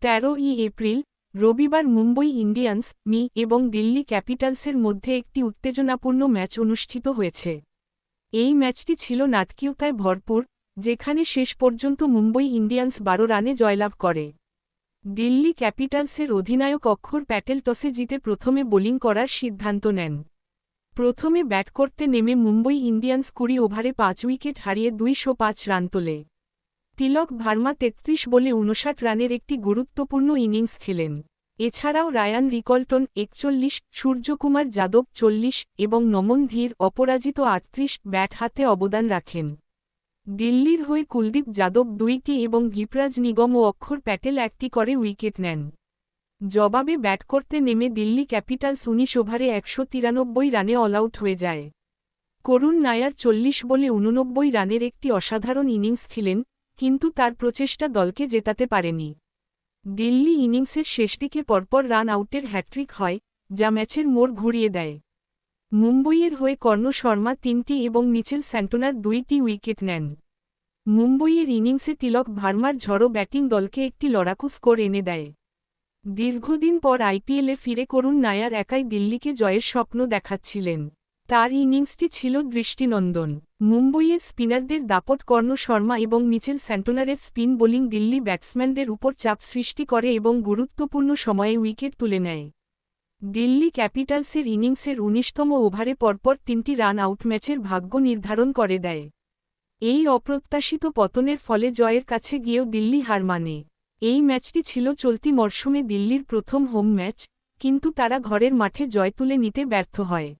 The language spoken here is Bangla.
13ই এপ্রিল রবিবার মুম্বই ইন্ডিয়ান্স এবং দিল্লি ক্যাপিটালসের মধ্যে একটি উত্তেজনাপূর্ণ ম্যাচ অনুষ্ঠিত হয়েছে। এই ম্যাচটি ছিল নাটকীয়তায় ভরপুর, যেখানে শেষ পর্যন্ত মুম্বই ইন্ডিয়ান্স 12 রানে জয়লাভ করে। দিল্লি ক্যাপিটালসের অধিনায়ক অক্ষর প্যাটেল টসে জিতে প্রথমে বোলিং করার সিদ্ধান্ত নেন। প্রথমে ব্যাট করতে নেমে মুম্বই ইন্ডিয়ান্স 20 ওভারে 5 উইকেট হারিয়ে 205 রান তোলে। তিলক ভার্মা 33 বলে 59 রানের একটি গুরুত্বপূর্ণ ইনিংস খেলেন। এছাড়াও রায়ান রিকল্টন 41, সূর্যকুমার যাদব 40 এবং নমন ধীর অপরাজিত 38 ব্যাট হাতে অবদান রাখেন। দিল্লির হয়ে কুলদীপ যাদব 2টি এবং ভিপরাজ নিগম ও অক্ষর প্যাটেল 1টি করে উইকেট নেন। জবাবে ব্যাট করতে নেমে দিল্লি ক্যাপিটালস 19 ওভারে 193 রানে অলআউট হয়ে যায়। করুণ নায়ার 40 বলে 89 রানের একটি অসাধারণ ইনিংস খেলেন, কিন্তু তার প্রচেষ্টা দলকে জেতাতে পারেনি। দিল্লি ইনিংসের শেষদিকে পরপর রান আউটের হ্যাট্রিক হয়, যা ম্যাচের মোড় ঘুরিয়ে দেয়। মুম্বইয়ের হয়ে কর্ণ শর্মা 3টি এবং মিচেল স্যান্টনার 2টি উইকেট নেন। মুম্বইয়ের ইনিংসে তিলক ভার্মার ঝড়ো ব্যাটিং দলকে একটি লড়াকু স্কোর এনে দেয়। দীর্ঘদিন পর আইপিএলে ফিরে করুণ নায়ার একাই দিল্লিকে জয়ের স্বপ্ন দেখাচ্ছিলেন। তার ইনিংসটি ছিল দৃষ্টিনন্দন। মুম্বইয়ের স্পিনারদের দাপট কর্ণ শর্মা এবং মিচেল স্যান্টনারের স্পিন বোলিং দিল্লি ব্যাটসম্যানদের উপর চাপ সৃষ্টি করে এবং গুরুত্বপূর্ণ সময়ে উইকেট তুলে নেয়। দিল্লি ক্যাপিটালসের ইনিংসের 19তম ওভারে পরপর 3টি রান আউট ম্যাচের ভাগ্য নির্ধারণ করে দেয়। এই অপ্রত্যাশিত পতনের ফলে জয়ের কাছে গিয়েও দিল্লি হার মানে। এই ম্যাচটি ছিল চলতি মরশুমে দিল্লির প্রথম হোম ম্যাচ, কিন্তু তারা ঘরের মাঠে জয় তুলে নিতে ব্যর্থ হয়।